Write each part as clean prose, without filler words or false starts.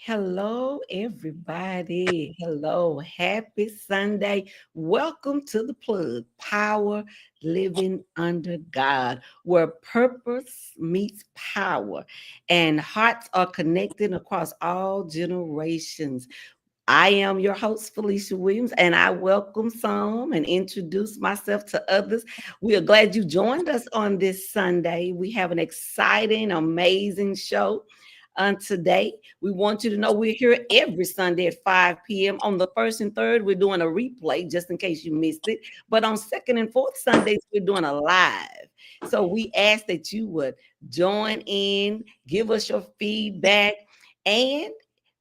Hello, everybody. Hello, happy Sunday. Welcome to the plug, Power Living Under God, where purpose meets power and hearts are connected across all generations. I am your host, Felicia Williams, and I welcome some and introduce myself to others. We are glad you joined us on this Sunday. We have an exciting, amazing show on today. We want you to know we're here every Sunday at 5 p.m. On the first and third, we're doing a replay just in case you missed it. But on second and fourth Sundays, we're doing a live. So we ask that you would join in, give us your feedback, and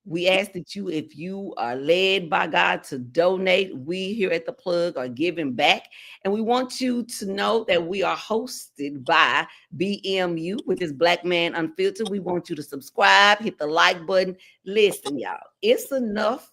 we ask that you, if you are led by God to donate, we here at the plug are giving back. And we want you to know that we are hosted by BMU, which is Black Man Unfiltered. We want you to subscribe, hit the like button. Listen, y'all, it's enough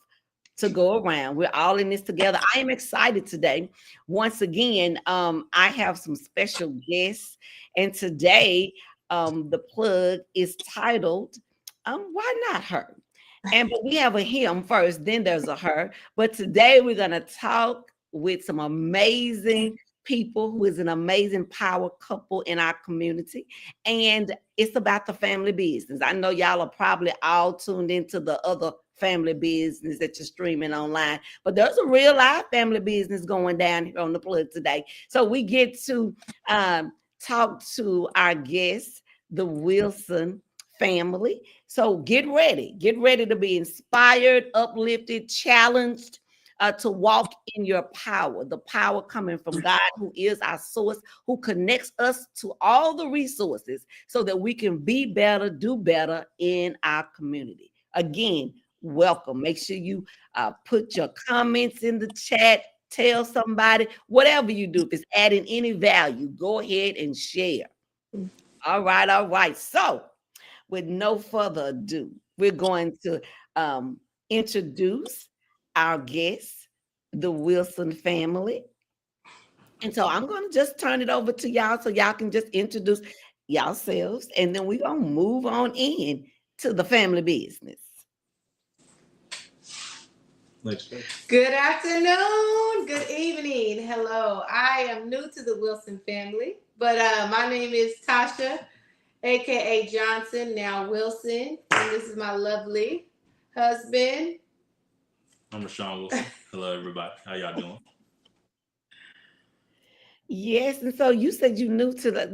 to go around. We're all in this together. I am excited today. Once again, I have some special guests. And today, the plug is titled, Why Not Her? But we have a him first, then there's a her. But today we're going to talk with some amazing people who is an amazing power couple in our community. And it's about the family business. I know y'all are probably all tuned into the other family business that you're streaming online, but there's a real live family business going down here on the plug today. So we get to talk to our guests, the Wilson family. So get ready to be inspired, uplifted, challenged to walk in your power, the power coming from God, who is our source, who connects us to all the resources so that we can be better, do better in our community. Again, welcome. Make sure you put your comments in the chat. Tell somebody, whatever you do, if it's adding any value, go ahead and share. All right, all right. So, with no further ado, we're going to introduce our guests, the Wilson family. And so I'm going to just turn it over to y'all so y'all can just introduce yourselves, and then we're going to move on in to the family business. Good afternoon, good evening, hello. I am new to the Wilson family, but my name is Tausha, aka Johnson, now Wilson, and this is my lovely husband. I'm Roshawn Wilson. Hello, everybody. How y'all doing? Yes, and so you said you new to the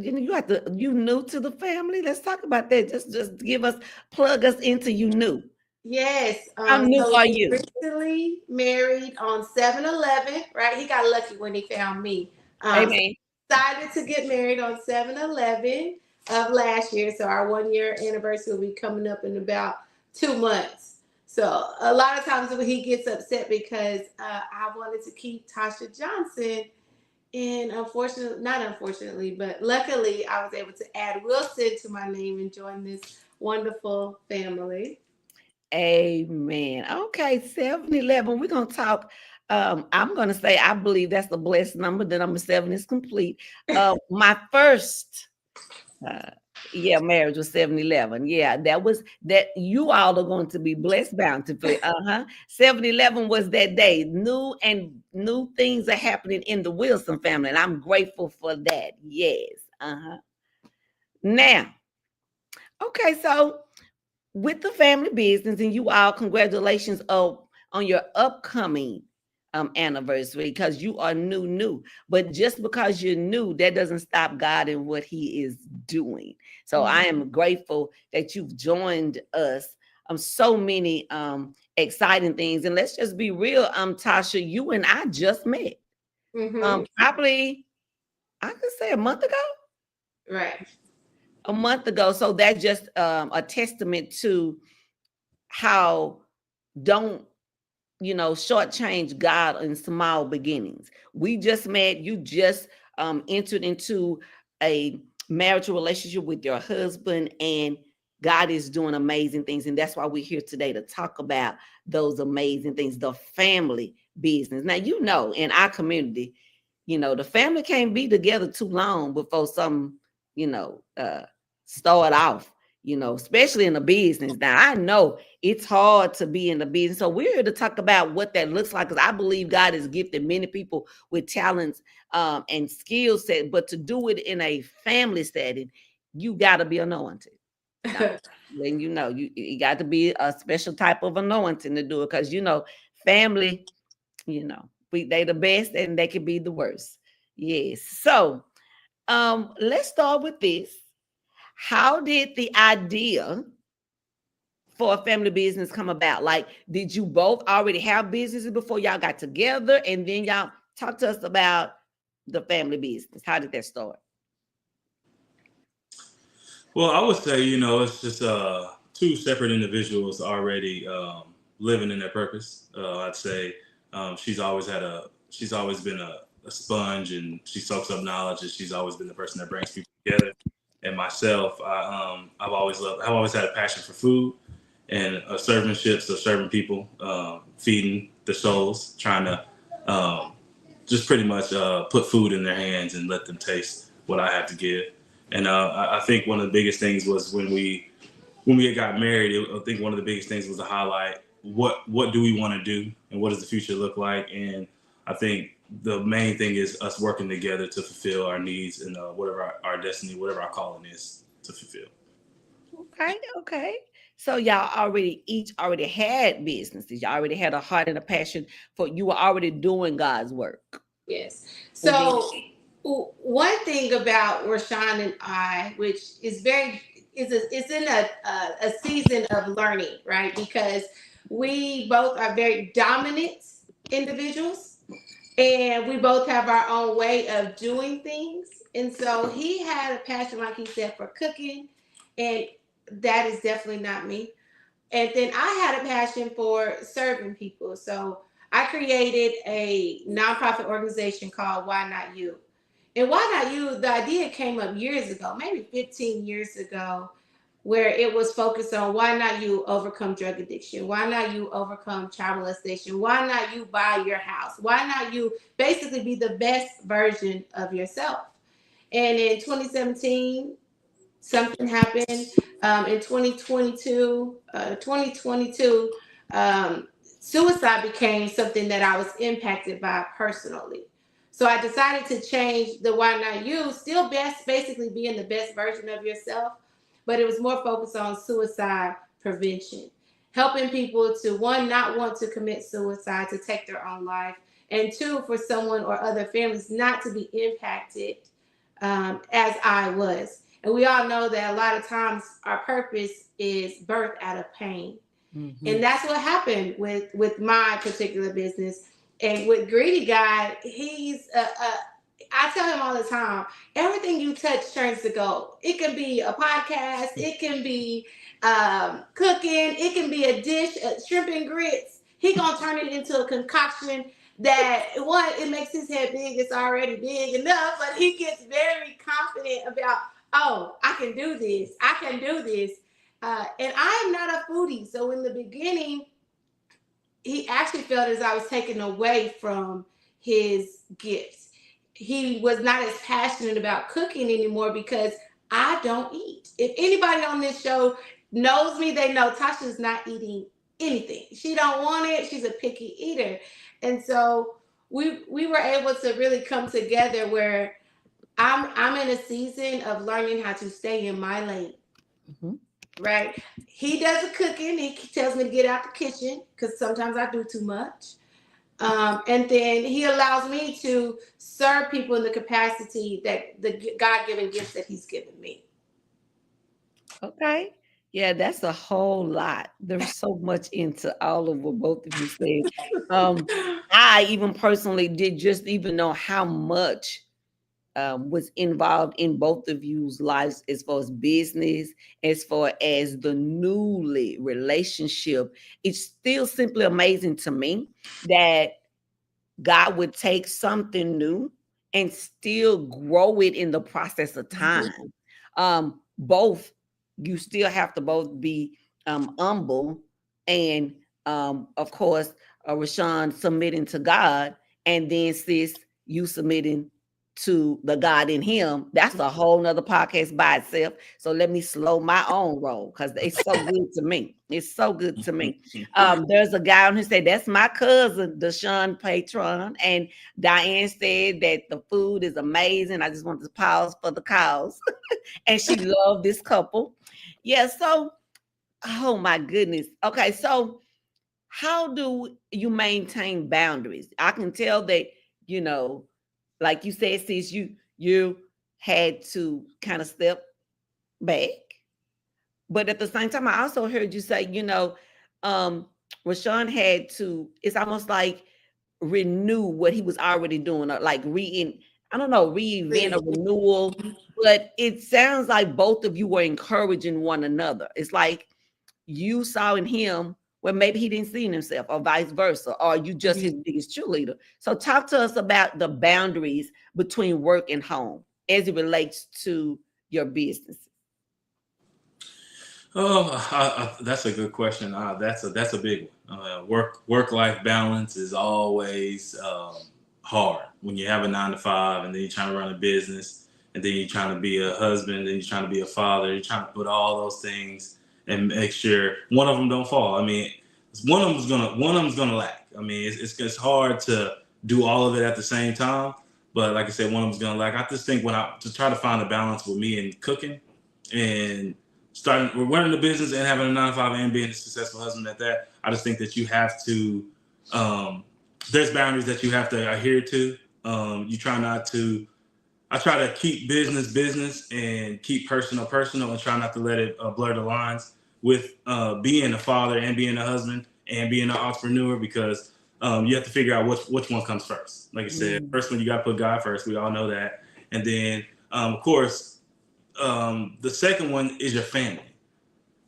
you new to the family. Let's talk about that. Just give us plug us into you new. Yes, How new so are we you? recently married on 7/11, right? He got lucky when he found me. So Amen. decided to get married on 7/11 of last year. So our 1 year anniversary will be coming up in about 2 months. So a lot of times when he gets upset because I wanted to keep Tasha Johnson, and unfortunately, not unfortunately, but luckily, I was able to add Wilson to my name and join this wonderful family. Amen. Okay, 7-11. We're gonna talk. I'm gonna say I believe that's the blessed number. The number 7 is complete. My first uh yeah, marriage was 7-11. Yeah, that was that you all are going to be blessed bountifully. 7-11 was that day. New things are happening in the Wilson family, and I'm grateful for that. Yes. Now, okay, so with the family business, and you all, congratulations on your upcoming anniversary, because you are new. But just because you're new, that doesn't stop God in what He is doing. So I am grateful that you've joined us. So many exciting things, and let's just be real. Tasha, you and I just met. Probably I could say a month ago. Right. A month ago. So that's just a testament to how don't shortchange God in small beginnings. We just met. You just entered into a marital relationship with your husband, and God is doing amazing things. And that's why we're here today to talk about those amazing things, the family business. Now, in our community, the family can't be together too long before some, start off, especially in the business. Now, I know it's hard to be in the business. So we're here to talk about what that looks like, because I believe God has gifted many people with talents and skill set, but to do it in a family setting, you got to be anointed. Then you got to be a special type of anointing to do it, because family, they the best and they can be the worst. Yes. So let's start with this. How did the idea for a family business come about? Like, did you both already have businesses before y'all got together? And then y'all talk to us about the family business. How did that start? Well, I would say, it's just two separate individuals already living in their purpose. I'd say she's always been a sponge, and she soaks up knowledge, and she's always been the person that brings people together. And myself, I've always had a passion for food and servantship, so serving people, feeding the souls, trying to just pretty much put food in their hands and let them taste what I have to give. And I think one of the biggest things was when we got married. I think one of the biggest things was to highlight what do we want to do and what does the future look like. And I think the main thing is us working together to fulfill our needs and whatever our destiny, whatever our calling is to fulfill. Okay. So y'all each already had businesses. Y'all already had a heart and a passion for, you were already doing God's work. Yes. And then, So one thing about Roshawn and I, which is it's in a season of learning, right? Because we both are very dominant individuals, and we both have our own way of doing things. And so he had a passion, like he said, for cooking, and that is definitely not me. And then I had a passion for serving people. So I created a nonprofit organization called Why Not You. And Why Not You, the idea came up years ago, maybe 15 years ago, where it was focused on why not you overcome drug addiction? Why not you overcome child molestation? Why not you buy your house? Why not you basically be the best version of yourself? And in 2017, something happened in 2022, suicide became something that I was impacted by personally. So I decided to change the why not you, still best basically being the best version of yourself, but it was more focused on suicide prevention, helping people to, one, not want to commit suicide, to take their own life, and two, for someone or other families not to be impacted as I was. And we all know that a lot of times our purpose is birthed out of pain. Mm-hmm. And that's what happened with my particular business. And with Greedy Guy, he's I tell him all the time, everything you touch turns to gold. It can be a podcast, it can be cooking, it can be a dish, shrimp and grits. He gonna turn it into a concoction that, one, it makes his head big. It's already big enough, but he gets very confident about, oh, I can do this. I can do this. And I am not a foodie. So in the beginning, he actually felt as I was taken away from his gifts. He was not as passionate about cooking anymore because I don't eat. If anybody on this show knows me, they know Tasha's not eating anything. She don't want it. She's a picky eater. And so we were able to really come together where I'm in a season of learning how to stay in my lane. Mm-hmm. Right? He does the cooking. He tells me to get out the kitchen because sometimes I do too much. And then he allows me to serve people in the capacity that the God-given gifts that he's given me. Okay. Yeah, that's a whole lot. There's so much into all of what both of you said. I even personally did just even know how much was involved in both of you's lives as far as business, as far as the newly relationship. It's still simply amazing to me that God would take something new and still grow it in the process of time. Both, you still have to both be humble and, of course, Roshawn submitting to God, and then sis, you submitting to the God in him. That's a whole nother podcast by itself. So let me slow my own roll because it's so good to me. It's so good to me. There's a guy on who said that's my cousin, Deshaun Patron, and Diane said that the food is amazing. I just want to pause for the cows, and she loved this couple. Yeah. So, oh my goodness. Okay. So, how do you maintain boundaries? I can tell that you know, like you said, sis, you had to kind of step back, but at the same time, I also heard you say, um, Rashawn had to. It's almost like renew what he was already doing, or like I don't know, reinvent a renewal. But it sounds like both of you were encouraging one another. It's like you saw in him where maybe he didn't see in himself, or vice versa, or you just his biggest cheerleader. So talk to us about the boundaries between work and home as it relates to your business. Oh, that's a good question. That's a big one. Work life balance is always hard when you have a 9 to 5, and then you're trying to run a business, and then you're trying to be a husband, and you're trying to be a father. You're trying to put all those things and make sure one of them don't fall. I mean, one of them's gonna lack. I mean, it's hard to do all of it at the same time. But like I said, one of them's gonna lack. I just think when I to try to find a balance with me and cooking and we're running the business and having a 9 to 5 and being a successful husband at that. I just think that you have to, there's boundaries that you have to adhere to. You try not to, I try to keep business and keep personal, and try not to let it blur the lines with being a father and being a husband and being an entrepreneur, because you have to figure out which one comes first. Like I said, Mm. first one you got to put God first. We all know that, and then of course the second one is your family.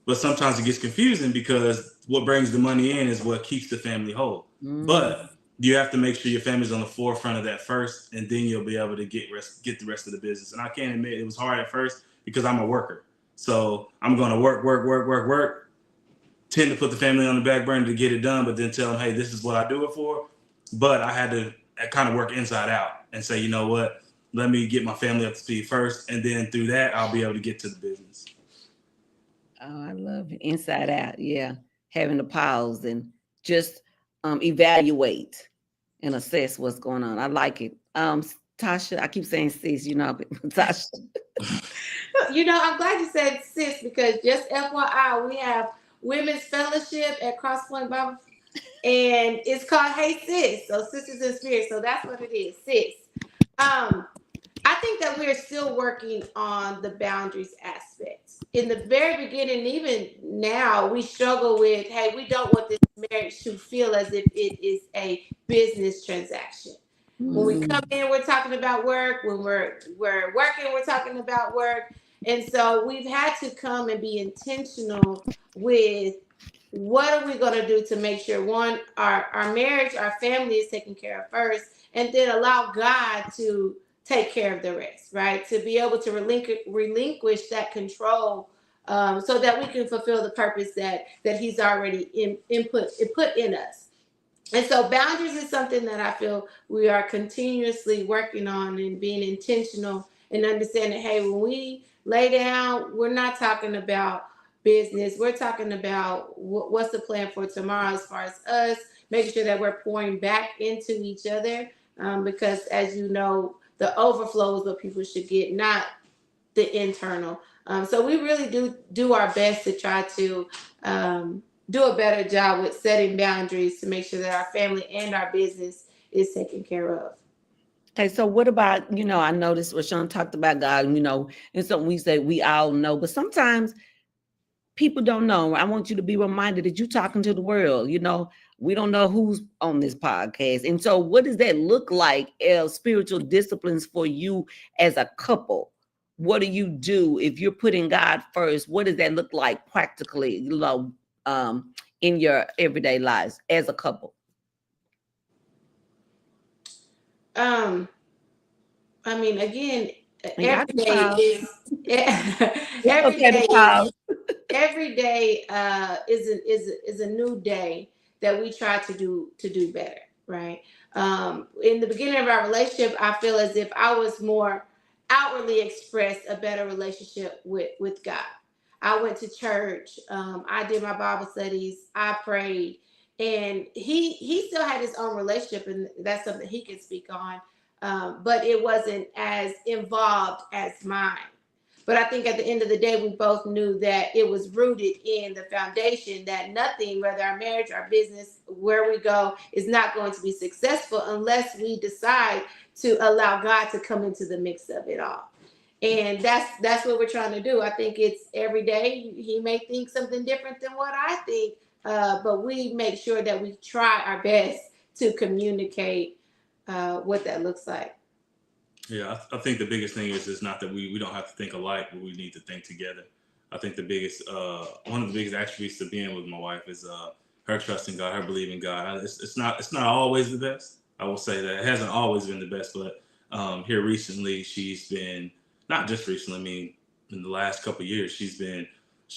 But sometimes it gets confusing because what brings the money in is what keeps the family whole. Mm. But you have to make sure your family's on the forefront of that first, and then you'll be able to get the rest of the business. And I can't admit it was hard at first because I'm a worker. So I'm going to work, tend to put the family on the back burner to get it done, but then tell them, hey, this is what I do it for. But I had to kind of work inside out and say, you know what, let me get my family up to speed first, and then through that, I'll be able to get to the business. Oh, I love it. Inside out. Yeah. Having to pause and just evaluate and assess what's going on. I like it. Tasha, I keep saying sis, Tasha. I'm glad you said sis because just FYI, we have women's fellowship at Crosspoint Bible, and it's called Hey Sis. So Sisters in Spirit. So that's what it is, sis. Um, I think that we're still working on the boundaries aspects. In the very beginning, even now, we struggle with, hey, we don't want this marriage to feel as if it is a business transaction. When we come Mm. in, we're talking about work. When we're working, we're talking about work. And so we've had to come and be intentional with what are we going to do to make sure one, our marriage, our family is taken care of first, and then allow God to take care of the rest, right? To be able to relinquish that control, so that we can fulfill the purpose that He's already put in us. And so boundaries is something that I feel we are continuously working on and being intentional and understanding, hey, when we lay down, we're not talking about business. We're talking about what's the plan for tomorrow as far as us, making sure that we're pouring back into each other. Because as you know, the overflow is what people should get, not the internal. So we really do our best to try to do a better job with setting boundaries to make sure that our family and our business is taken care of. Okay, so what about, I noticed Roshawn talked about God, and something we say we all know, but sometimes people don't know. I want you to be reminded that you're talking to the world. We don't know who's on this podcast. And so what does that look like as spiritual disciplines for you as a couple? What do you do if you're putting God first? What does that look like practically, in your everyday lives as a couple? Um, I mean, again, And y'all every can day pause. is It's every okay to day pause. every day is a new day that we try to do better, right? In the beginning of our relationship, I feel as if I was more outwardly expressed a better relationship with God. I went to church. I did my Bible studies. I prayed, and he still had his own relationship, and that's something he can speak on. But it wasn't as involved as mine. But I think at the end of the day, we both knew that it was rooted in the foundation that nothing, whether our marriage, our business, where we go, is not going to be successful unless we decide to allow God to come into the mix of it all. And that's what we're trying to do. I think it's every day. He may think something different than what I think, but we make sure that we try our best to communicate what that looks like. Yeah, I think the biggest thing is not that we don't have to think alike, but we need to think together. I think the biggest one of the biggest attributes to being with my wife is her trusting God, her believing God. It's not always the best. I will say that it hasn't always been the best, but here recently she's been, not just recently. I mean, in the last couple of years, she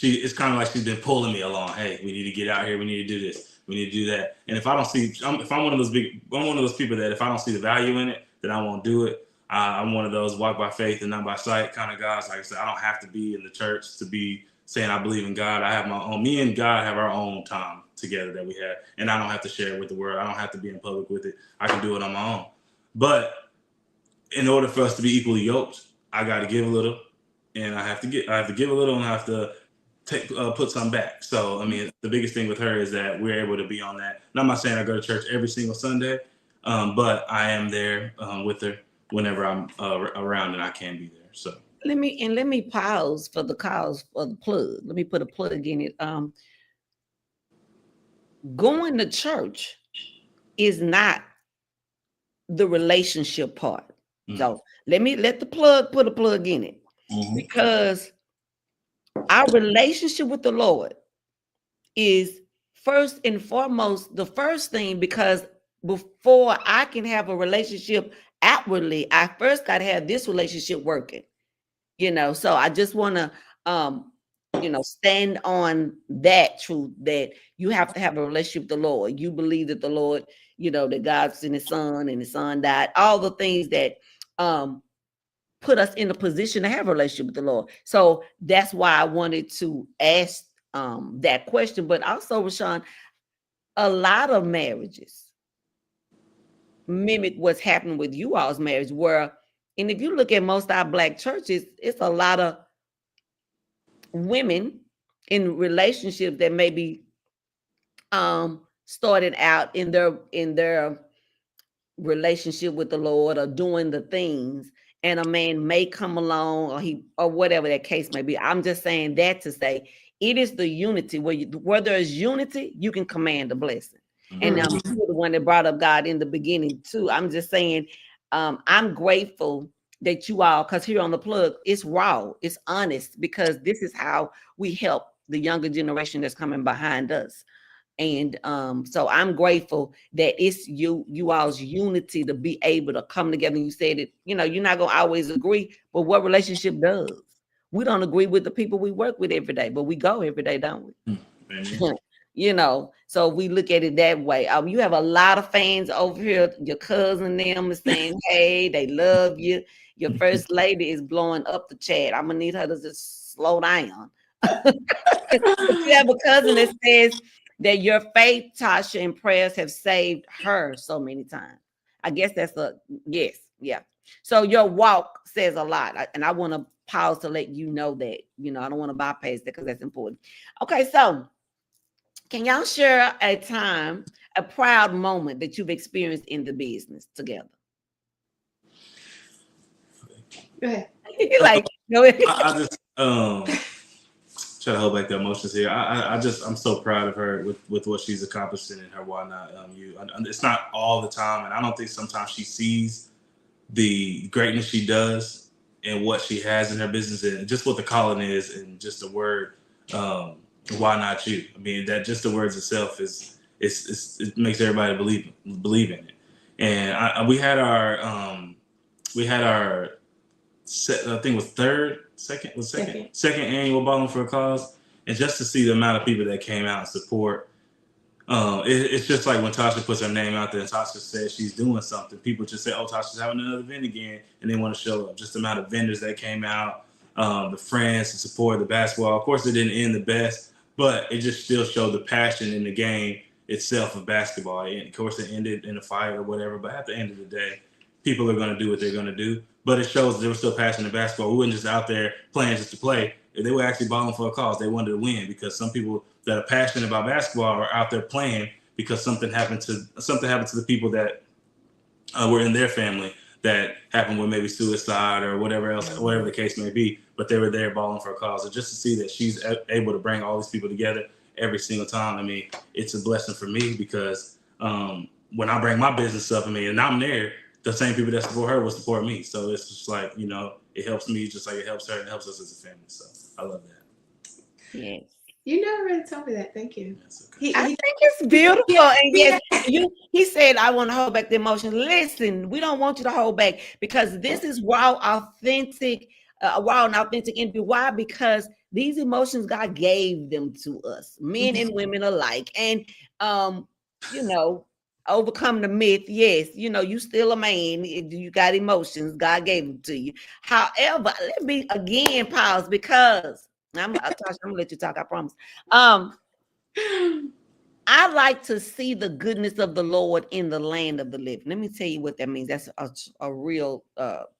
it's kind of like she's been pulling me along. Hey, we need to get out here. We need to do this. We need to do that. And if I don't see, if I'm one of those people that if I don't see the value in it, then I won't do it. I'm one of those walk by faith and not by sight kind of guys. Like I said, I don't have to be in the church to be saying I believe in God. I have my own. Me and God have our own time together that we have, and I don't have to share it with the world. I don't have to be in public with it. I can do it on my own. But in order for us to be equally yoked, I got to give a little, and I have to give a little, and I have to put some back. So I mean, the biggest thing with her is that we're able to be on that. And I'm not saying I go to church every single Sunday, but I am there with her whenever I'm around and I can be there. So Let me pause for the cause for the plug. Let me put a plug in it. Going to church is not the relationship part. Mm. So let the plug put a plug in it, Mhm. because our relationship with the Lord is first and foremost the first thing, because before I can have a relationship outwardly, I first got to have this relationship working. So I just want to um stand on that truth, that you have to have a relationship with the Lord. You believe that the Lord, that God sent his son and his son died, all the things that um put us in a position to have a relationship with the Lord. So that's why I wanted to ask that question. But also, Rashawn, a lot of marriages mimic what's happening with you all's marriage, where, and if you look at most of our Black churches, it's a lot of women in relationships that maybe started out in their relationship with the Lord, or doing the things, and a man may come along, or whatever that case may be. I'm just saying that to say it is the unity, where there is unity, you can command a blessing. And Mhm. Mm-hmm. you were the one that brought up God in the beginning too. I'm just saying, I'm grateful that you all, because here on the plug, it's raw, it's honest, because this is how we help the younger generation that's coming behind us. And so I'm grateful that it's you all's unity to be able to come together. And you said it, you're not gonna always agree, but what relationship does? We don't agree with the people we work with every day, but we go every day, don't we? Mm. Amen. So we look at it that way. You have a lot of fans over here. Your cousin them is saying, hey, they love you. Your first lady is blowing up the chat. I'm gonna need her to just slow down. But you have a cousin that says that your faith, Tasha, and prayers have saved her so many times. I guess that's a yes. Yeah. So your walk says a lot. And I want to pause to let you know that, I don't want to bypass that because that's important. Okay. So can y'all share a time, a proud moment that you've experienced in the business together? Go ahead. Like, no. I just try to hold back the emotions here. I'm so proud of her with what she's accomplished in her whatnot. It's not all the time, and I don't think sometimes she sees the greatness she does and what she has in her business, and just what the calling is, and just the word, um, why not you? I mean, that just the words itself it makes everybody believe in it. And we had our I think it was Second. second annual Bowling for a Cause, and just to see the amount of people that came out and support, it's just like when Tasha puts her name out there and Tasha says she's doing something. People just say, "Oh, Tasha's having another event again," and they want to show up. Just the amount of vendors that came out, the friends, the support, the basketball. Of course, it didn't end the best, but it just still showed the passion in the game itself of basketball. And of course, it ended in a fight or whatever. But at the end of the day, people are going to do what they're going to do. But it shows there was still passion in basketball. We weren't just out there playing just to play. They were actually balling for a cause. They wanted to win, because some people that are passionate about basketball are out there playing because something happened to the people that were in their family, that happened with maybe suicide or whatever else, whatever the case may be. But they were there balling for a cause. And just to see that she's able to bring all these people together every single time, I mean, it's a blessing for me, because when I bring my business up, I mean, and I'm there, the same people that support her will support me. So it's just like, it helps me just like it helps her and helps us as a family. So I love that. Yes. You never really told me that. Thank you. That's okay. He, I he, think it's beautiful. yeah, And yes, yeah. he said, I want to hold back the emotion. Listen, we don't want you to hold back, because this is raw and authentic interview. Why? Because these emotions, God gave them to us, men and women alike. And you know, overcome the myth. Yes, you still a man. You got emotions. God gave them to you. However, let me again pause, because Tasha, I'm gonna let you talk, I promise. Um, I like to see the goodness of the Lord in the land of the living. Let me tell you what that means. That's a real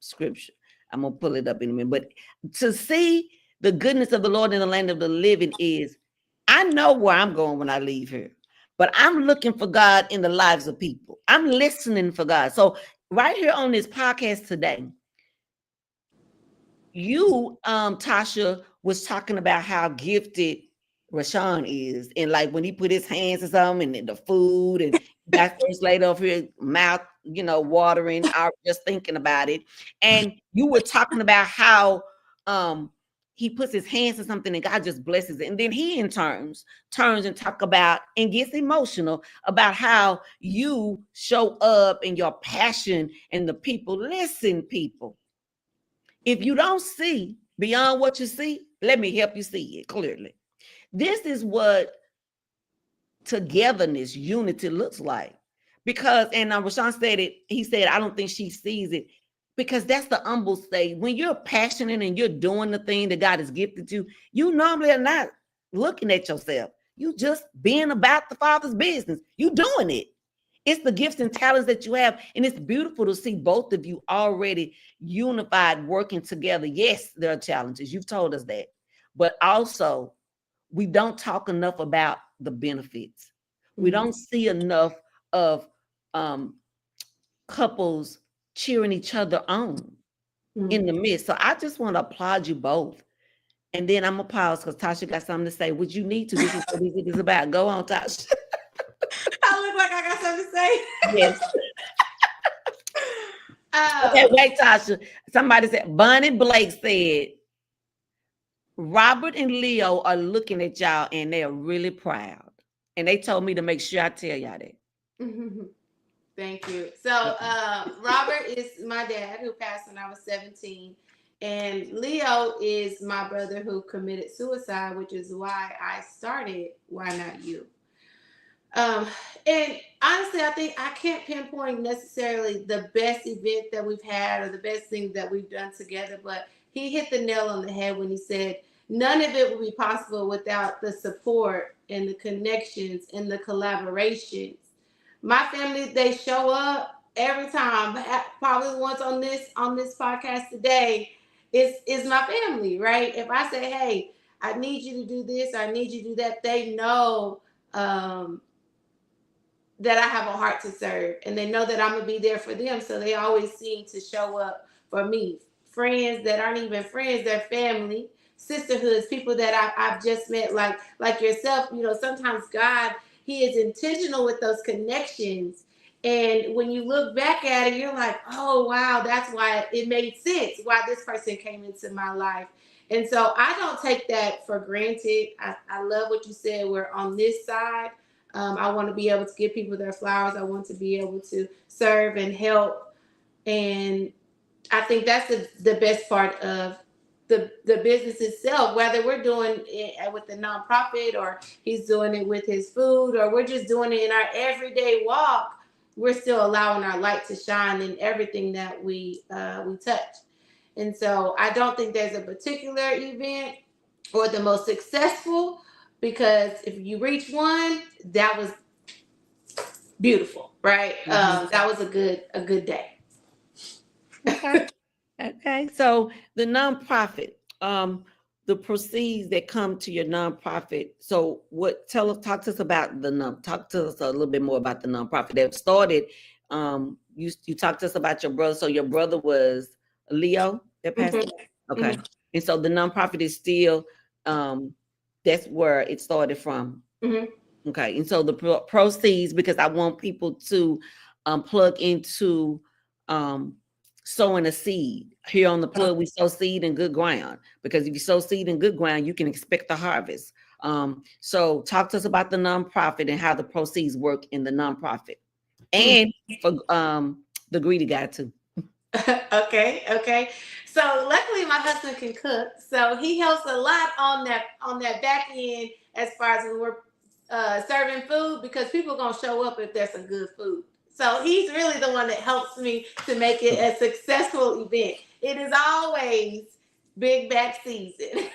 scripture. I'm gonna pull it up in a minute. But to see the goodness of the Lord in the land of the living is, I know where I'm going when I leave here, but I'm looking for God in the lives of people. I'm listening for God. So right here on this podcast today, you, Tasha, was talking about how gifted Rashawn is, and like when he put his hands to something, and the food, and Got first lady over here, mouth, watering, out just thinking about it. And you were talking about how he puts his hands to something and God just blesses it. And then he in turns and talk about and gets emotional about how you show up and your passion and the people. Listen, people, if you don't see beyond what you see, let me help you see it clearly. This is what togetherness, unity looks like. Because, and Roshawn said it, he said, I don't think she sees it because that's the humble state. When you're passionate and you're doing the thing that God has gifted you, you normally are not looking at yourself. You just being about the Father's business. You doing it. It's the gifts and talents that you have. And it's beautiful to see both of you already unified, working together. Yes, there are challenges. You've told us that. But also, we don't talk enough about the benefits. We don't see enough of couples cheering each other on in the midst. So I just want to applaud you both. And then I'm going to pause because Tasha got something to say. Would you need to? This is what it is about. Go on, Tasha. I look like I got something to say. Yes. Okay, wait, Tasha. Somebody said, Bonnie Blake said, Robert and Leo are looking at y'all and they're really proud. And they told me to make sure I tell y'all that. Thank you. So Robert is my dad who passed when I was 17. And Leo is my brother who committed suicide, which is why I started Why Not You. And honestly, I think I can't pinpoint necessarily the best event that we've had or the best thing that we've done together, but he hit the nail on the head when he said none of it would be possible without the support and the connections and the collaborations. My family, they show up every time. Probably once on this podcast today is my family, right? If I say, hey, I need you to do this, I need you to do that, they know that I have a heart to serve and they know that I'm gonna be there for them. So they always seem to show up for me. Friends that aren't even friends, they're family, sisterhoods, people that I've just met, like yourself. Sometimes God, He is intentional with those connections. And when you look back at it, you're like, oh wow, that's why it made sense why this person came into my life. And so I don't take that for granted. I love what you said. We're on this side. I want to be able to give people their flowers. I want to be able to serve and help. And I think that's the best part of the business itself, whether we're doing it with the nonprofit or he's doing it with his food or we're just doing it in our everyday walk. We're still allowing our light to shine in everything that we touch. And so I don't think there's a particular event or the most successful, because if you reach one, that was beautiful, right? That was a good day. Okay. Okay. So the nonprofit, the proceeds that come to your nonprofit. So talk to us about talk to us a little bit more about the nonprofit that started. You talked to us about your brother. So your brother was Leo that passed away? Okay. And so the nonprofit is still, that's where it started from. Okay. And so the proceeds, because I want people to plug into sowing a seed. Here on the plug, we sow seed in good ground, because if you sow seed in good ground, you can expect the harvest. So talk to us about the nonprofit and how the proceeds work in the nonprofit, and for the greedy guy too. Okay. So luckily my husband can cook, so he helps a lot on that back end as far as when we're serving food, because people are gonna show up if there's some good food. So he's really the one that helps me to make it a successful event. It is always big back season.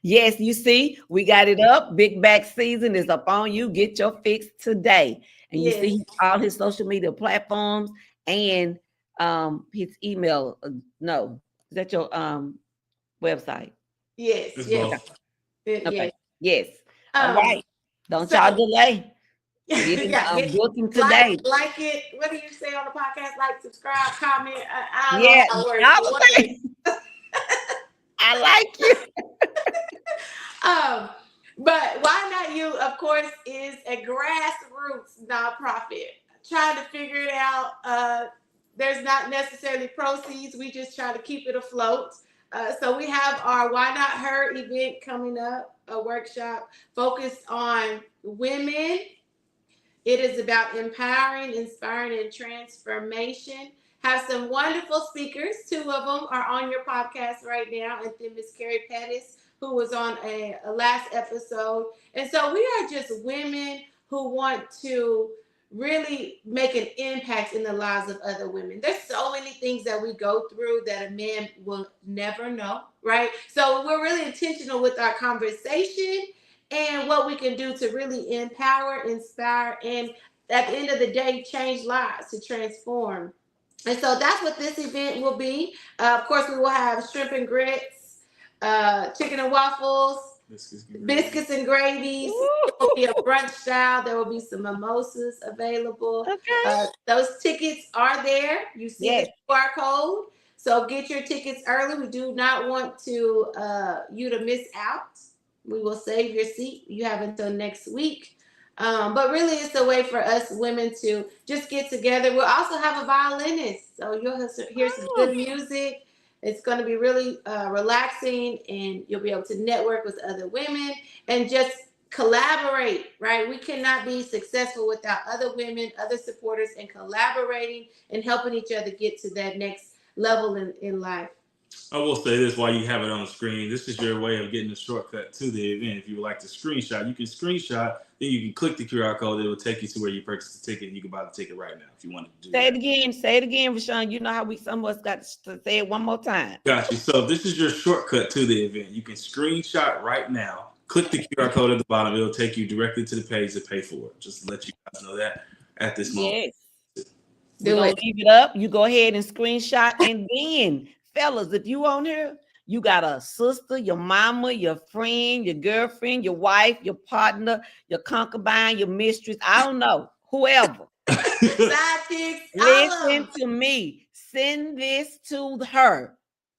Yes, you see, we got it up. Big back season is up on you. Get your fix today. And you see all his social media platforms and his email. No, is that your website? Yes. It's Yes. both. Okay. Yes. Yes. All right. Don't y'all So delay. Get him yeah, booking today. like it. What do you say on the podcast? Like, subscribe, comment. I don't know Yeah, how it works. all But the whatever. things. I like you. Um, But Why Not You, of course, is a grassroots nonprofit trying to figure it out. There's not necessarily proceeds. We just try to keep it afloat. So we have our Why Not Her event coming up, a workshop focused on women. It is about empowering, inspiring, and transformation. Have some wonderful speakers. Two of them are on your podcast right now, and then Miss Carrie Pettis, who was on a last episode. And so we are just women who want to really make an impact in the lives of other women. There's so many things that we go through that a man will never know, right? So we're really intentional with our conversation and what we can do to really empower, inspire, and at the end of the day, change lives, to transform. And so that's what this event will be. Of course, we will have shrimp and grits, chicken and waffles, biscuits and gravies. It will be a brunch style. There will be some mimosas available. Okay. Those tickets are there. You see Yes. the QR code. So get your tickets early. We do not want to you to miss out. We will save your seat. You have until next week. But really, it's a way for us women to just get together. We'll also have a violinist. So you'll hear some good music. It's going to be really relaxing, and you'll be able to network with other women and just collaborate, right? We cannot be successful without other women, other supporters, and collaborating and helping each other get to that next level in life. I will say this while you have it on the screen. This is your way of getting a shortcut to the event. If you would like to screenshot, you can screenshot, then you can click the QR code. It will take you to where you purchase the ticket, and you can buy the ticket right now if you wanted to do Say that. it again. Say it again, Roshawn. You know how some of us got to say it one more time. Got you. So this is your shortcut to the event. You can screenshot right now. Click the QR code at the bottom. It'll take you directly to the page to pay for it. Just to let you guys know that at this moment. Yes. We're going to leave it up. You go ahead and screenshot. And then, fellas, if you on here, you got a sister, your mama, your friend, your girlfriend, your wife, your partner, your concubine, your mistress, I don't know, whoever. Listen to me. Send this to her.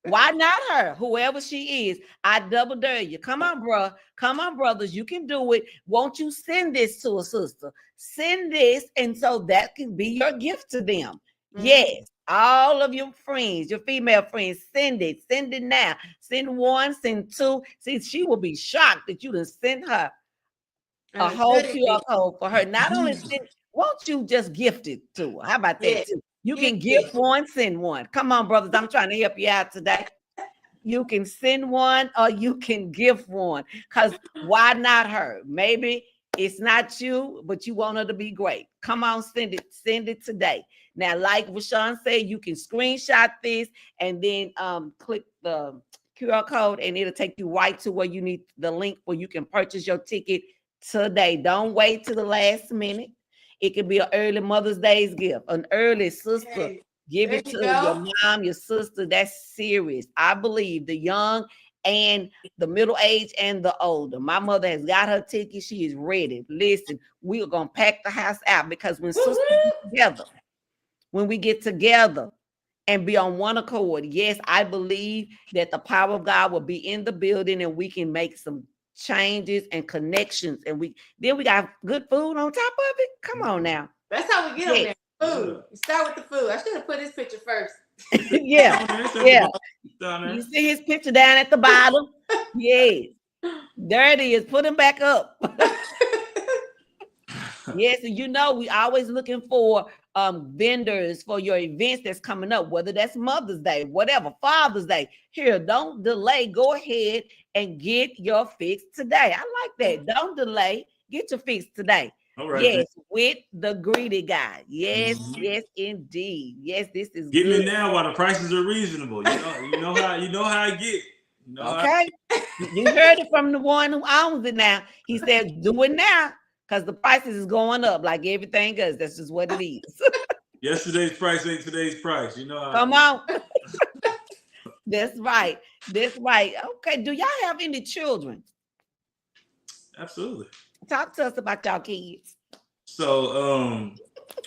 Why not her? Whoever she is, I double dare you. Come on, bro. Come on, brothers. You can do it. Won't you send this to a sister? Send this, and so that can be your gift to them. Mm-hmm. Yes, all of your friends, your female friends, send it. Send it now. Send one, send two. See, she will be shocked that you done sent her a whole QR code for her. Not only send, won't you just gift it to her? How about that too? You can gift one, send one. Come on, brothers. I'm trying to help you out today. You can send one or you can gift one. Because why not her? Maybe it's not you, but you want her to be great. Come on, send it. Send it today. Now, like Roshawn said, you can screenshot this and then click the QR code, and it'll take you right to where you need the link where you can purchase your ticket today. Don't wait till the last minute. It could be an early Mother's Day's gift, an early sister. Hey, give it to your mom, your sister. That's serious. I believe the young and the middle age and the older. My mother has got her ticket. She is ready. Listen, we are going to pack the house out, because when sisters get together, when we get together and be on one accord, yes, I believe that the power of God will be in the building, and we can make some changes and connections, and we got good food on top of it. Come on now. That's how we get on there. Food. You start with the food. I should have put his picture first. Yeah. You see his picture down at the bottom? Yes. There it is. Put him back up. Yes, and you know we always looking for vendors for your events that's coming up, whether that's Mother's Day, whatever, Father's Day. Here, don't delay. Go ahead and get your fix today. I like that. Don't delay. Get your fix today. All right, yes, with the greedy guy. Yes, yes, indeed. Yes, this is getting it now while the prices are reasonable. You know how I get. Okay. You heard it from the one who owns it now. He said, do it now, because the prices is going up like everything else. That's just what it is. Yesterday's price ain't today's price. You know. Come on. That's right. That's right. Okay. Do y'all have any children? Absolutely. Talk to us about y'all kids. So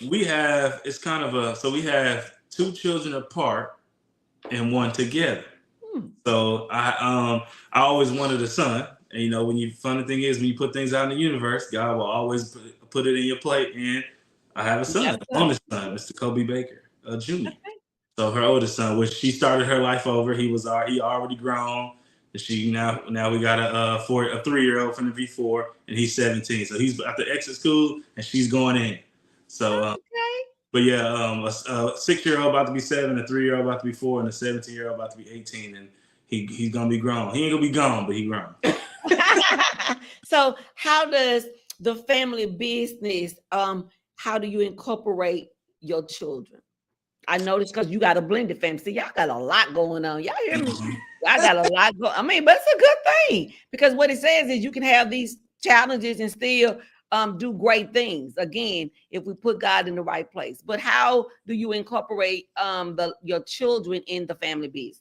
we have we have two children apart and one together. So I always wanted a son, And when you funny thing is when you put things out in the universe, God will always put it in your plate. And I have a son, a bonus son, Mr. Kobe Baker, Jr. So her oldest son, which she started her life over, he already grown. And she now we got a 3-year-old from the V4, and he's 17. So he's at the exit school, and she's going in. So, Okay. but yeah, a 6-year-old about to be 7, a 3-year-old about to be 4, and a 17-year-old about to be 18, and he's gonna be grown. He ain't gonna be gone, but he grown. So how does the family business, how do you incorporate your children? I noticed because you got a blended family. See, y'all got a lot going on. Y'all hear me? I got a lot going. I mean, but it's a good thing because what it says is you can have these challenges and still do great things. Again, if we put God in the right place. But how do you incorporate your children in the family business?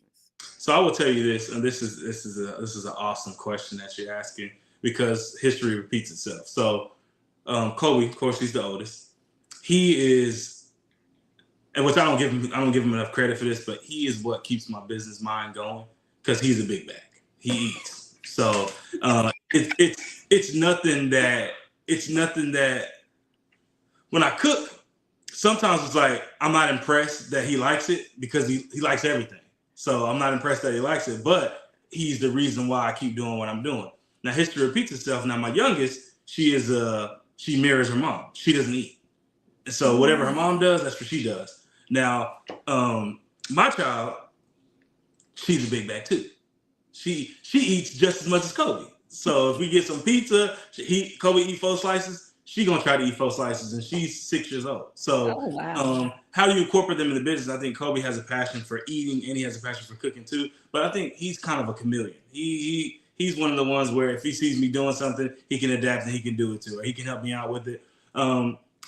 So I will tell you this, and this is an awesome question that you're asking because history repeats itself. So Kobe, of course, he's the oldest. He is, and which I don't give him enough credit for this, but he is what keeps my business mind going because he's a big bag. He eats. So it's nothing that when I cook, sometimes it's like I'm not impressed that he likes it because he likes everything. So I'm not impressed that he likes it, but he's the reason why I keep doing what I'm doing. Now history repeats itself. Now my youngest, she mirrors her mom. She doesn't eat. So whatever her mom does, that's what she does. Now, my child, she's a big bag too. She eats just as much as Kobe. So if we get some pizza, Kobe eat 4 slices. She gonna try to eat 4 slices, and she's 6 years old. So, Oh, wow. how do you incorporate them in the business? I think Kobe has a passion for eating, and he has a passion for cooking too. But I think he's kind of a chameleon. He's one of the ones where if he sees me doing something, he can adapt and he can do it too, or he can help me out with it.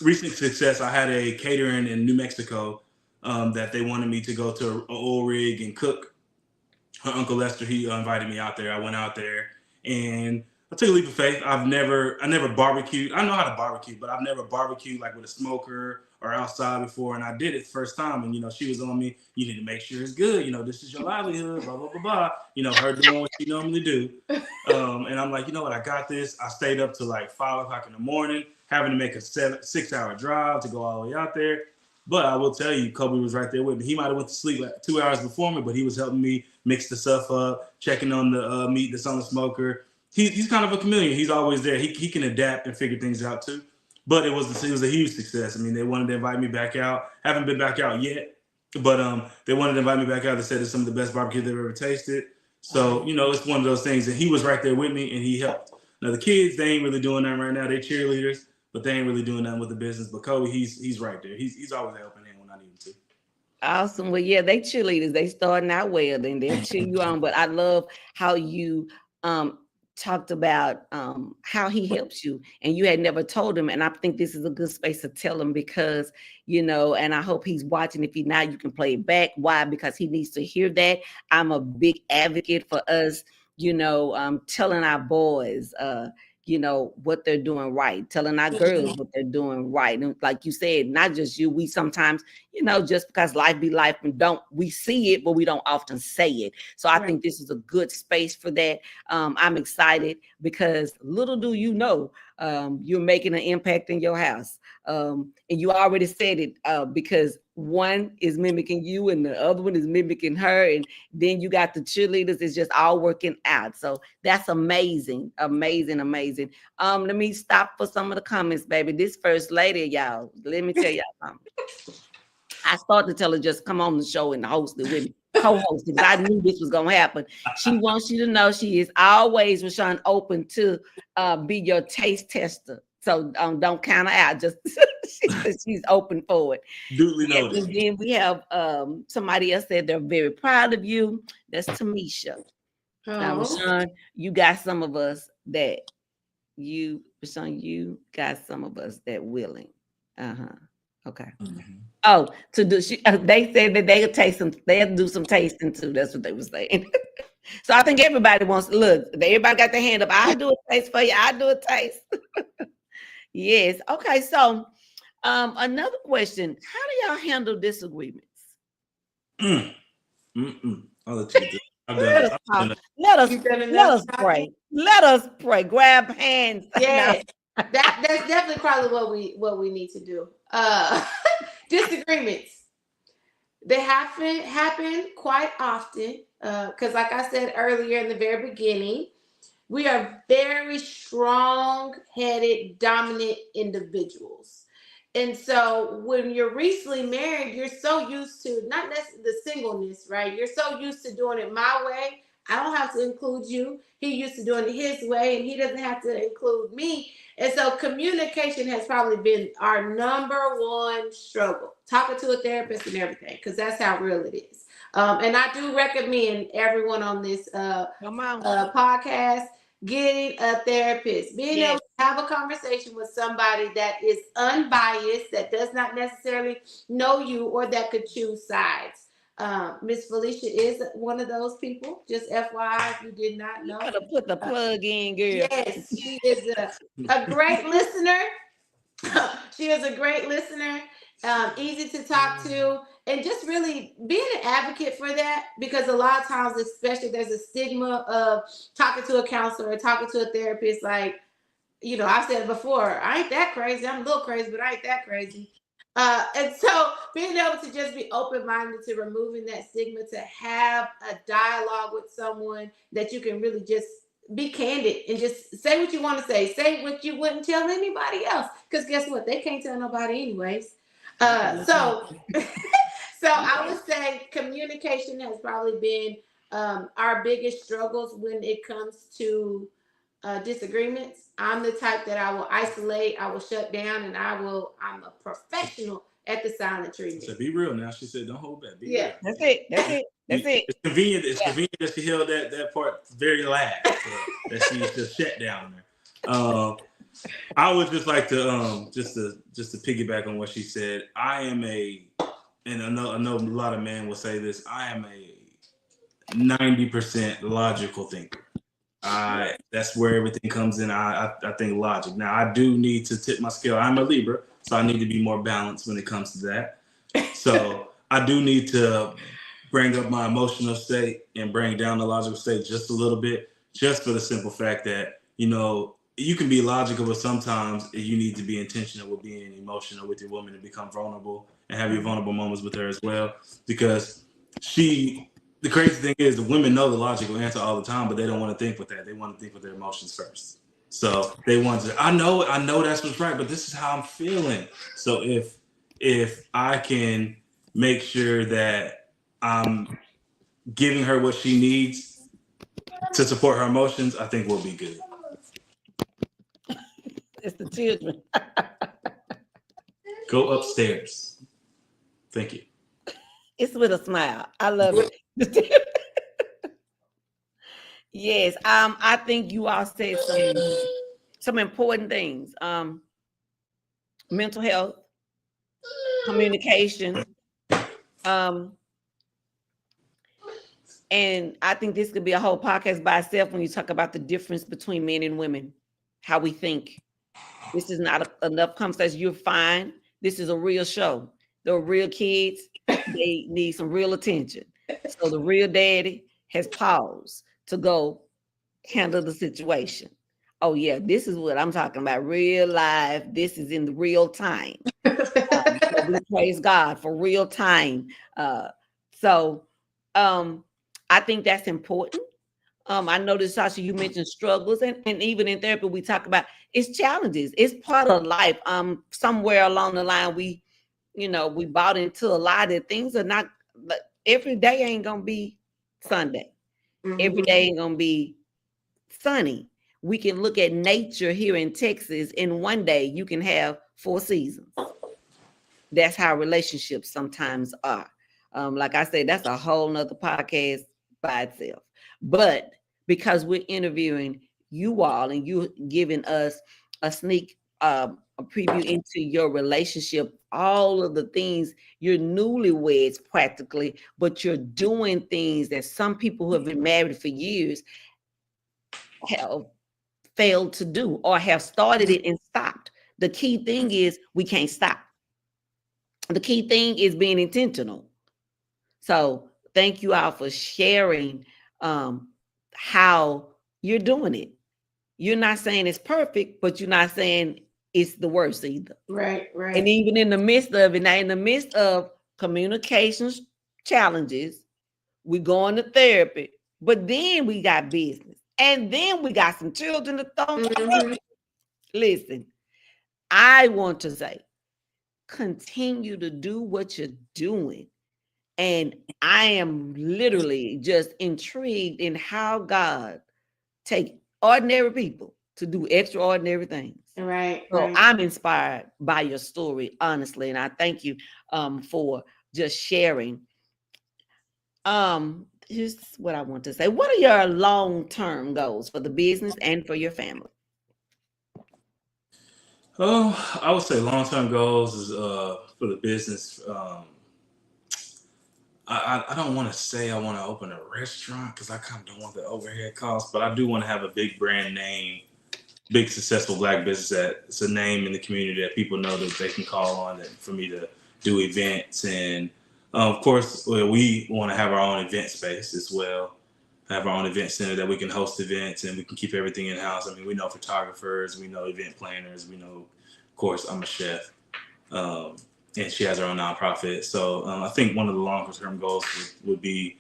Recent success, I had a catering in New Mexico that they wanted me to go to an oil rig and cook. Her uncle Lester, he invited me out there. I went out there and I took a leap of faith. I never barbecued. I know how to barbecue, but I've never barbecued like with a smoker or outside before. And I did it the first time. And, she was on me. You need to make sure it's good. This is your livelihood, blah, blah, blah, blah. Her doing what she normally do. And I'm like, you know what? I got this. I stayed up to like 5 o'clock in the morning, having to make a 6-hour drive to go all the way out there. But I will tell you, Kobe was right there with me. He might have went to sleep like 2 hours before me, but he was helping me mix the stuff up, checking on the meat that's on the smoker. He's kind of a chameleon. He's always there. He can adapt and figure things out too. But it was a huge success. I mean, they wanted to invite me back out. Haven't been back out yet, but they wanted to invite me back out. They said it's some of the best barbecue they've ever tasted. So it's one of those things. And he was right there with me, and he helped. Now the kids, they ain't really doing that right now. They cheerleaders, but they ain't really doing nothing with the business. But Kobe, he's right there. He's always helping him when I need him to. Awesome. Well, yeah, they cheerleaders. They starting out well, then they'll cheer you on. But I love how you talked about how he helps you, and you had never told him. And I think this is a good space to tell him because, and I hope he's watching. If he's not, you can play it back. Why? Because he needs to hear that. I'm a big advocate for us, telling our boys, what they're doing right, telling our girls what they're doing right. And like you said, not just you, we sometimes, just because life be life and we see it, but we don't often say it. So I think this is a good space for that. I'm excited because little do you know, you're making an impact in your house. And you already said it because one is mimicking you and the other one is mimicking her. And then you got the cheerleaders. It's just all working out. So that's amazing, amazing, amazing. Let me stop for some of the comments, baby. This first lady, y'all, let me tell y'all something. I started to tell her just come on the show and host it with me. Co-host because I knew this was gonna happen. She wants you to know she is always, Roshawn, open to be your taste tester. So don't count her out. Just she's open for it. Duly noted. And then we have somebody else said they're very proud of you. That's Tamisha. Now, Roshawn, you got some of us that Roshawn, you got some of us that willing. Okay. Mm-hmm. Oh, they said that they'll taste some. They'll do some tasting too. That's what they were saying. So I think everybody wants to look. Everybody got their hand up. I'll do a taste for you. I'll do a taste. Yes. Okay. So, another question: how do y'all handle disagreements? I'll let you do I've done Let it. us I've done talk. it. Let us You've done let enough us talking. pray. Let us pray. Grab hands. Now, Yes, that's definitely probably what we need to do. Disagreements. They happen quite often because, like I said earlier in the very beginning, we are very strong headed, dominant individuals. And so when you're recently married, you're so used to not necessarily the singleness, right? You're so used to doing it my way. I don't have to include you. He used to doing it his way, and he doesn't have to include me. And so communication has probably been our number one struggle. Talking to a therapist and everything, because that's how real it is. And I do recommend everyone on this come on. podcast getting a therapist, being able Yes. to have a conversation with somebody that is unbiased, that does not necessarily know you or that could choose sides. Miss Felicia is one of those people. Just FYI, if you did not You know. better put the plug in, girl. Yes, she is a great listener. She is a great listener, easy to talk to, and just really being an advocate for that, because a lot of times, especially, there's a stigma of talking to a counselor or talking to a therapist. Like, I've said it before, I ain't that crazy. I'm a little crazy, but I ain't that crazy. And so being able to just be open-minded to removing that stigma, to have a dialogue with someone that you can really just be candid and just say what you want to say what you wouldn't tell anybody else, because guess what, they can't tell nobody anyways. So so I would say communication has probably been our biggest struggles when it comes to disagreements. I'm the type that I will isolate, I will shut down, and I'm a professional at the silent treatment. So be real now. She said, "Don't hold back. Be Yeah. real." That's it. That's it. That's it. It's convenient. It's Yeah. convenient that she held that part very last. So that she's just shut down there. I would just like to just to piggyback on what she said. I am and I know a lot of men will say this. I am a 90% logical thinker. That's where everything comes in. I think logic. Now I do need to tip my scale. I'm a Libra, so I need to be more balanced when it comes to that. So I do need to bring up my emotional state and bring down the logical state just a little bit, just for the simple fact that you can be logical, but sometimes you need to be intentional with being emotional with your woman and become vulnerable and have your vulnerable moments with her as well, because the crazy thing is, the women know the logical answer all the time, but they don't want to think with that. They want to think with their emotions first. So they want to. I know that's what's right, but this is how I'm feeling. So if I can make sure that I'm giving her what she needs to support her emotions, I think we'll be good. It's the children. Go upstairs. Thank you. It's with a smile. I love it. Yes. I think you all said some important things. Mental health, communication. Um, and I think this could be a whole podcast by itself when you talk about the difference between men and women, how we think. This is not enough conversation. You're fine. This is a real show. The real kids, they need some real attention. So the real daddy has paused to go handle the situation. Oh yeah, this is what I'm talking about. Real life. This is in the real time. So we praise God for real time. So I think that's important. I noticed, Sasha, you mentioned struggles, and even in therapy, we talk about it's challenges. It's part of life. Somewhere along the line, we bought into a lot of things are not, but every day ain't gonna be Sunday. Every Mhm. day ain't gonna be sunny. We can look at nature here in Texas, and one day you can have 4 seasons. That's how relationships sometimes are. Like I said, that's a whole nother podcast by itself. But because we're interviewing you all and you giving us a sneak a preview into your relationship, all of the things, you're newlyweds practically, but you're doing things that some people who have been married for years have failed to do or have started it and stopped. The key thing is we can't stop. The key thing is being intentional. So thank you all for sharing um, how you're doing it. You're not saying it's perfect, but you're not saying it's the worst either. Right, And right. even in the midst of it, now in the midst of communications challenges, we going to therapy, but then we got business, and then we got some children to throw. Mm-hmm. Listen, I want to say, continue to do what you're doing. And I am literally just intrigued in how God take ordinary people to do extraordinary things. Right, So right. I'm inspired by your story, honestly, and I thank you for just sharing. Here's what I want to say. What are your long-term goals for the business and for your family? Oh, I would say long term goals is for the business. I don't want to say I want to open a restaurant because I kind of don't want the overhead costs, but I do want to have a big brand name, big successful black business that it's a name in the community that people know that they can call on that for me to do events. And of course, we want to have our own event space as well, have our own event center that we can host events and we can keep everything in house. I mean, we know photographers, we know event planners, we know, of course, I'm a chef. Um, and she has her own nonprofit. So I think one of the longer term goals would be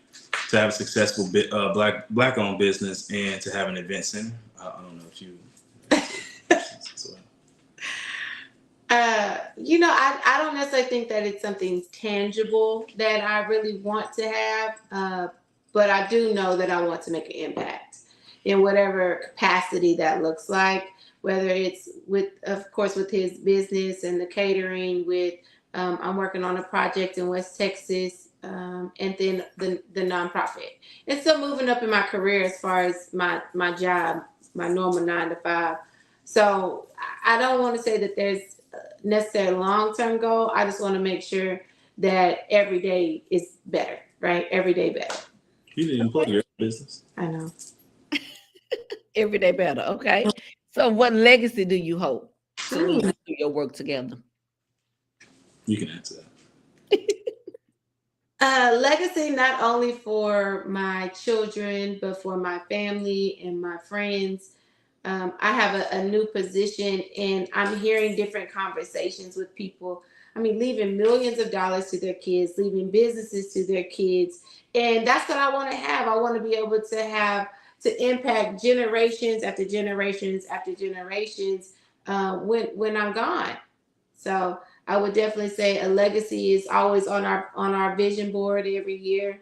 to have a successful black owned business and to have an event center. I don't know if you answer questions as well. I don't necessarily think that it's something tangible that I really want to have, but I do know that I want to make an impact in whatever capacity that looks like, whether it's with, of course, with his business and the catering, with, I'm working on a project in West Texas, and then the nonprofit. And still moving up in my career as far as my job, my normal 9 to 5. So I don't want to say that there's necessarily long-term goal. I just want to make sure that every day is better, right? Every day better. You didn't plug your business. I know. Every day better. Okay. So what legacy do you hope to leave Hmm. through your work together? You can answer that. Legacy not only for my children, but for my family and my friends. I have a new position and I'm hearing different conversations with people. I mean, leaving millions of dollars to their kids, leaving businesses to their kids. And that's what I want to have. I want to be able to have to impact generations after generations after generations when I'm gone. So I would definitely say a legacy is always on our vision board every year,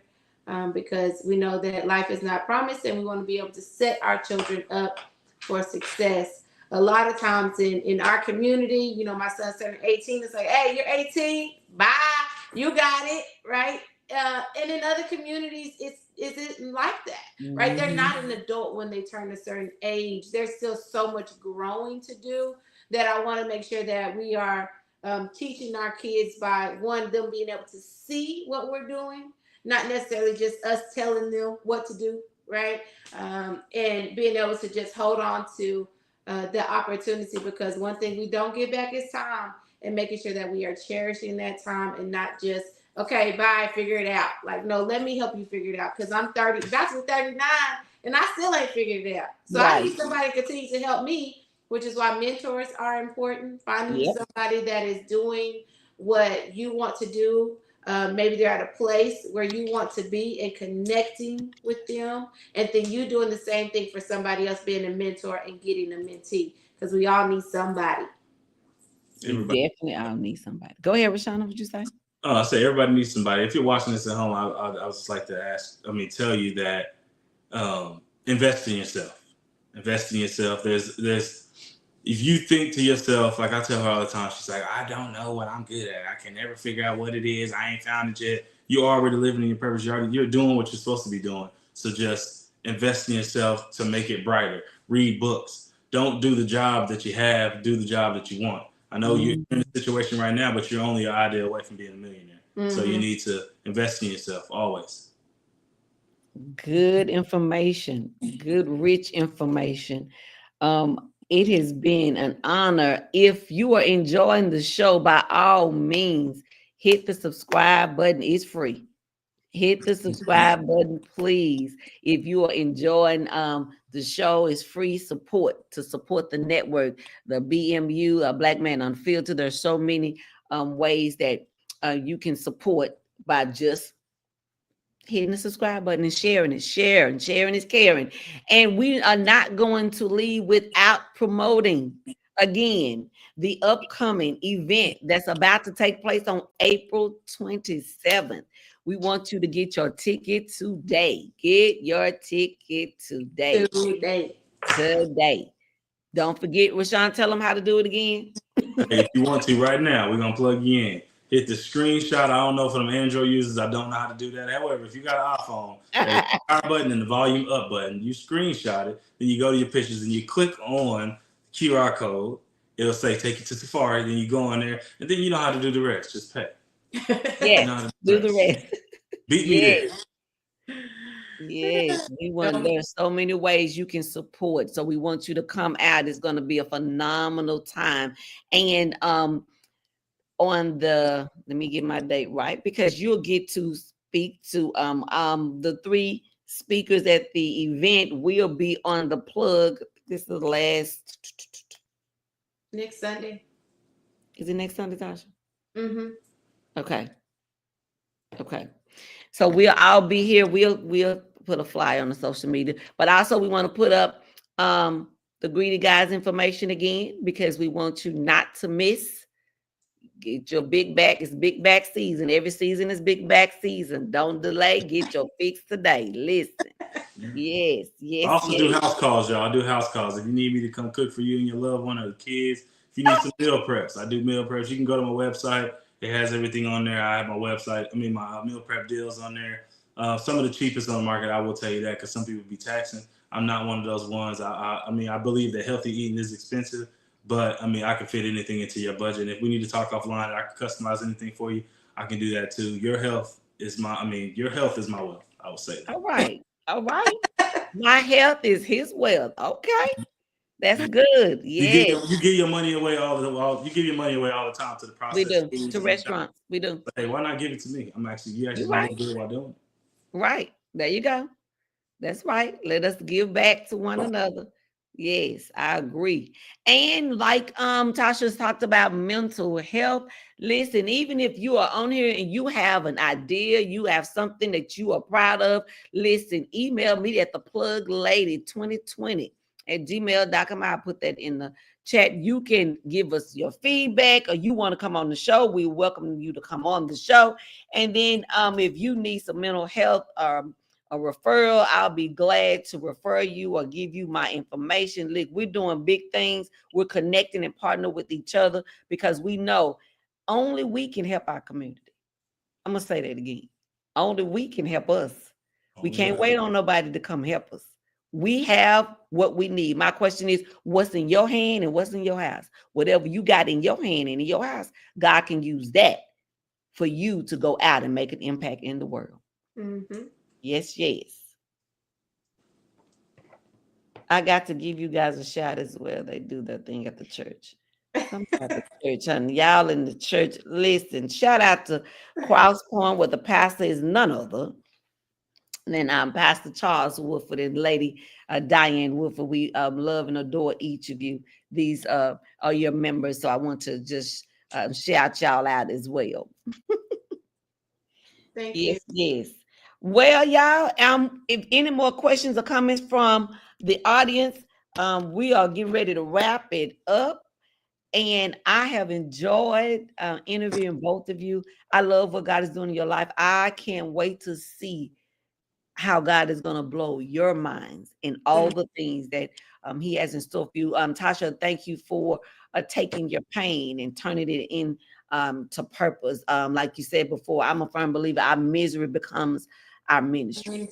because we know that life is not promised, and we want to be able to set our children up for success. A lot of times in our community, my son's turning 18. It's like, hey, you're 18, bye, you got it, right? And in other communities, it isn't like that, right? They're Mhm. not an adult when they turn a certain age. There's still so much growing to do that I want to make sure that we are teaching our kids by one, them being able to see what we're doing, not necessarily just us telling them what to do, right? And being able to just hold on to the opportunity, because one thing we don't get back is time, and making sure that we are cherishing that time and not just, okay, bye, figure it out. Like, no, let me help you figure it out, because I'm 30, about to be 39, and I still ain't figured it out. So I Right. need somebody to continue to help me, which is why mentors are important. Finding Yep. somebody that is doing what you want to do. Maybe they're at a place where you want to be, and connecting with them. And then you doing the same thing for somebody else, being a mentor and getting a mentee, because we all need somebody. We Everybody. definitely all need somebody. Go ahead, Rashana. What you say? I say everybody needs somebody. If you're watching this at home, I would just like to tell you that invest in yourself. Invest in yourself. There's if you think to yourself, like I tell her all the time, she's like, I don't know what I'm good at. I can never figure out what it is. I ain't found it yet. You're already living in your purpose. You're doing what you're supposed to be doing. So just invest in yourself to make it brighter. Read books. Don't do the job that you have. Do the job that you want. I know you're Mhm. in a situation right now, but you're only an idea away from being a millionaire. So you Mm-hmm. need to invest in yourself always. Good information. Good, rich information. It has been an honor. If you are enjoying the show, by all means, hit the subscribe button. It's free. Hit the subscribe button, please. If you are enjoying the show, is free support to support the network, the BMU, Black Man Unfiltered. There's so many ways that you can support by just hitting the subscribe button and sharing it. Sharing is caring. And we are not going to leave without promoting again the upcoming event that's about to take place on April 27th. We want you to get your ticket today. Get your ticket today. Today. Today. Don't forget, Roshawn, tell them how to do it again. Hey, if you want to right now, we're gonna plug you in. Hit the screenshot. I don't know for them Android users, I don't know how to do that. However, if you got an iPhone, there's the power button and the volume up button. You screenshot it, then you go to your pictures and you click on QR code. It'll say take you to Safari. Then you go on there, and then you know how to do the rest. Just pay. You know how Yes, to do the rest. Beat me there. Yes. Yes, there's so many ways you can support. So we want you to come out. It's going to be a phenomenal time. And on let me get my date right, because you'll get to speak to the three speakers at the event will be on the plug. This is the last Next Sunday. is it next Sunday, Tasha? Mm-hmm. Okay. So we'll all be here. We'll put a flyer on the social media, but also we want to put up the Greedy Guys information again, because we want you not to miss. Get your big back. It's big back season. Every season is big back season. Don't delay. Get your fix today. Listen. Yes. I also do house calls, y'all. I do house calls. If you need me to come cook for you and your loved one or the kids, if you need some meal preps, I do meal preps. You can go to my website. It has everything on there. I have my website. My meal prep deals on there. Some of the cheapest on the market, I will tell you that, because some people be taxing. I'm not one of those ones. I believe that healthy eating is expensive, but I can fit anything into your budget. And if we need to talk offline, I can customize anything for you. I can do that too. Your health is my wealth. I will say that. All right. My health is his wealth. Okay. That's good. Yeah. You give your money away all the time to the We processed do. foods To and the China. restaurants. We do. But hey, why not give it to me? You actually You're gonna right. look good while doing it. Right. There you go. That's right. Let us give back to one another. Yes, I agree. And like Tasha's talked about mental health. Listen, even if you are on here and you have an idea, you have something that you are proud of, listen, email me at the plug lady 2020 at gmail.com. I'll put that in the chat. You can give us your feedback, or you want to come on the show. We welcome you to come on the show. And then if you need some mental health a referral, I'll be glad to refer you or give you my information. Look, we're doing big things. We're connecting and partnering with each other, because we know only we can help our community. I'm going to say that again. Only we can help us. We can't wait on nobody to come help us. We have what we need. My question is, what's in your hand and what's in your house? Whatever you got in your hand and in your house, God can use that for you to go out and make an impact in the world. Mm-hmm. Yes. I got to give you guys a shout as well. They do that thing at the church. Come at the church, honey. Y'all in the church. Listen, shout out to Cross Point, where the pastor is none other than Pastor Charles Woodford and Lady Diane Woodford. We love and adore each of you. These are your members, so I want to just shout y'all out as well. Thank you. Yes. Well, y'all, if any more questions or comments from the audience, we are getting ready to wrap it up. And I have enjoyed interviewing both of you. I love what God is doing in your life. I can't wait to see how God is going to blow your minds in all the things that He has in store for you. Tasha, thank you for taking your pain and turning it in to purpose. Like you said before, I'm a firm believer our misery becomes our ministry.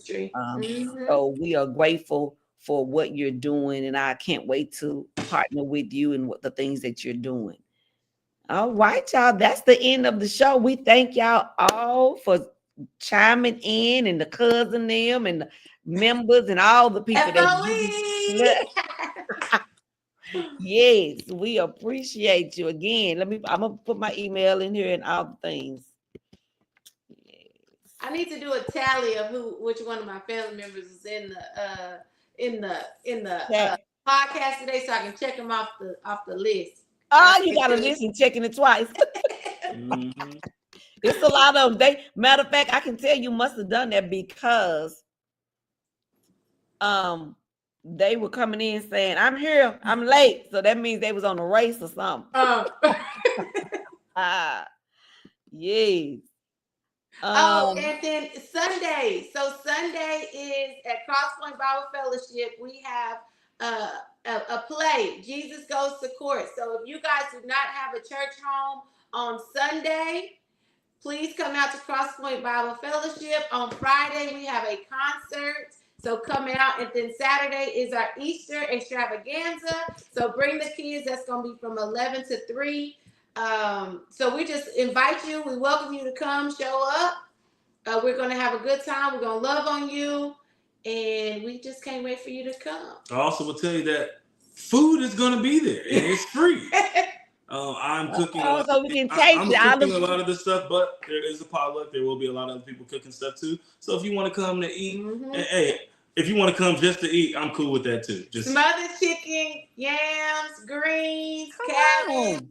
So we are grateful for what you're doing, and I can't wait to partner with you in what the things that you're doing. All right, y'all. That's the end of the show. We thank y'all all for chiming in, and the cousin them and the members and all the people that yes, we appreciate you again. I'm gonna put my email in here and all the things. Yes. I need to do a tally of which one of my family members is in the Yeah. podcast today, so I can check them off the list. Oh, you gotta listen, checking it twice. Mm-hmm. It's a lot of them. Matter of fact, I can tell you must have done that because they were coming in saying, I'm here, I'm late. So that means they was on a race or something. Yes. And then Sunday. So Sunday is at Crosspoint Bible Fellowship. We have a play, Jesus Goes to Court. So if you guys do not have a church home on Sunday, please come out to Crosspoint Bible Fellowship. On Friday, we have a concert. So come out. And then Saturday is our Easter extravaganza. So bring the kids. That's going to be from 11 to 3. So we just invite you. We welcome you to come, show up. We're going to have a good time. We're going to love on you. And we just can't wait for you to come. I also will tell you that food is going to be there and it's free. I'm cooking. So we can taste I'm cooking a lot of this stuff, but there is a potluck. There will be a lot of other people cooking stuff too. So if you want to come to eat, hey, if you want to come just to eat, I'm cool with that too. Just smothered chicken, yams, greens, cabbage,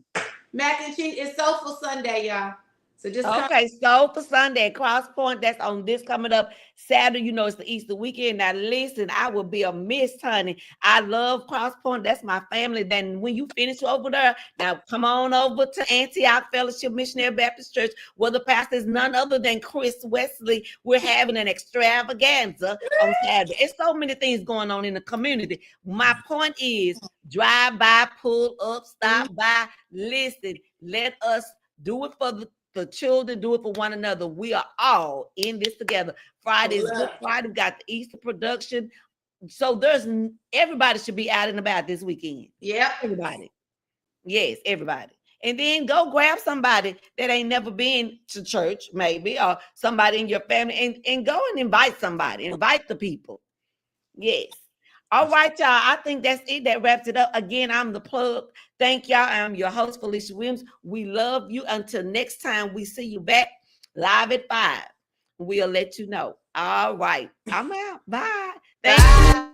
mac and cheese. It's Soulful Sunday, y'all. So just okay, so for Sunday at Cross Point, that's on this coming up Saturday. You know, it's the Easter weekend. Now, listen, I will be a miss, honey. I love Cross Point. That's my family. Then when you finish over there, now come on over to Antioch Fellowship Missionary Baptist Church, where the pastor is none other than Chris Wesley. We're having an extravaganza on Saturday. There's so many things going on in the community. My point is, drive by, pull up, stop by, listen. Let us do it for the children, do it for one another. We are all in this together. Friday is Good Friday. We got the Easter production. So everybody should be out and about this weekend. Yeah. Everybody. Yes, everybody. And then go grab somebody that ain't never been to church, maybe, or somebody in your family, and go and invite somebody. Invite the people. Yes. All right, y'all. I think that's it. That wraps it up. Again, I'm the plug. Thank y'all. I'm your host, Felicia Williams. We love you. Until next time, we see you back live at 5. We'll let you know. All right. I'm out. Bye. Thank you.